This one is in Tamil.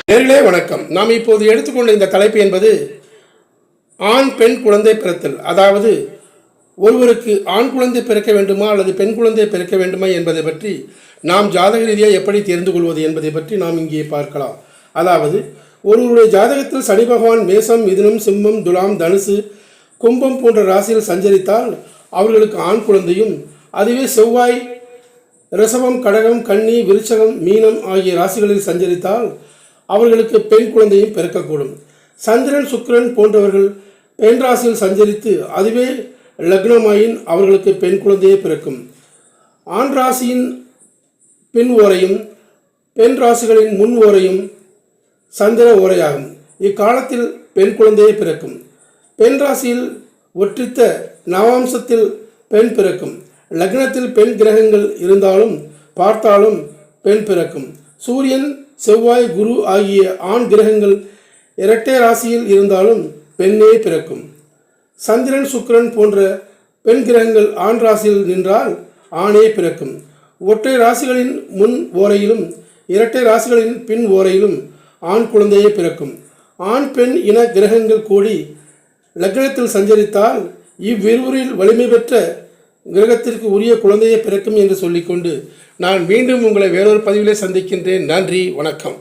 நேயர்களே வணக்கம். நாம் இப்போது எடுத்துக்கொண்ட இந்த தலைப்பு என்பது ஆண் பெண் குழந்தை பிறத்தல். அதாவது ஒருவருக்கு ஆண் குழந்தை பிறக்க வேண்டுமா அல்லது பெண் குழந்தை பிறக்க வேண்டுமா என்பதை பற்றி நாம் ஜாதக ரீதியாக எப்படி தெரிந்து கொள்வது என்பதை பற்றி நாம் இங்கே பார்க்கலாம். அதாவது ஒருவருடைய ஜாதகத்தில் சனி பகவான் மேசம், மிதுனம், சிம்மம், துலாம், தனுசு, கும்பம் போன்ற ராசியில் சஞ்சரித்தால் அவர்களுக்கு ஆண் குழந்தையும், அதுவே செவ்வாய் ரிஷபம், கடகம், கன்னி, விருச்சகம், மீனம் ஆகிய ராசிகளில் சஞ்சரித்தால் அவர்களுக்கு பெண் குழந்தையும் பிறக்கக்கூடும். சந்திரன், சுக்கிரன் போன்றவர்கள் பெண் ராசியில் சஞ்சரித்து அதுவே லக்னமாயின் அவர்களுக்கு பெண் குழந்தையே பிறக்கும். ஆண் ராசியின் பின் ஓரையும் பெண் ராசிகளின் முன் ஓரையும் சந்திர ஓரையாகும். இக்காலத்தில் பெண் குழந்தையே பிறக்கும். பெண் ராசியில் ஒற்றித்த நவாம்சத்தில் பெண் பிறக்கும். லக்னத்தில் பெண் கிரகங்கள் இருந்தாலும் பார்த்தாலும் பெண் பிறக்கும். சூரியன், செவ்வாய், குரு ஆகிய ஆண் கிரகங்கள் இரட்டை ராசியில் இருந்தாலும் பெண்ணே பிறக்கும். சந்திரன், சுக்கிரன் போன்ற பெண் கிரகங்கள் ஆண் ராசியில் நின்றால் ஆணே பிறக்கும். ஒற்றை ராசிகளின் முன் ஓரையிலும் இரட்டை ராசிகளின் பின் ஓரையிலும் ஆண் குழந்தையே பிறக்கும். ஆண் பெண் இன கிரகங்கள் கூடி லக்னத்தில் சஞ்சரித்தால் இவ்விருவரில் வலிமை பெற்ற கிரகத்திற்கு உரிய குழந்தையே பிறக்கும் என்று சொல்லிக்கொண்டு நான் மீண்டும் உங்களை வேறொரு பதிவிலே சந்திக்கின்றேன். நன்றி, வணக்கம்.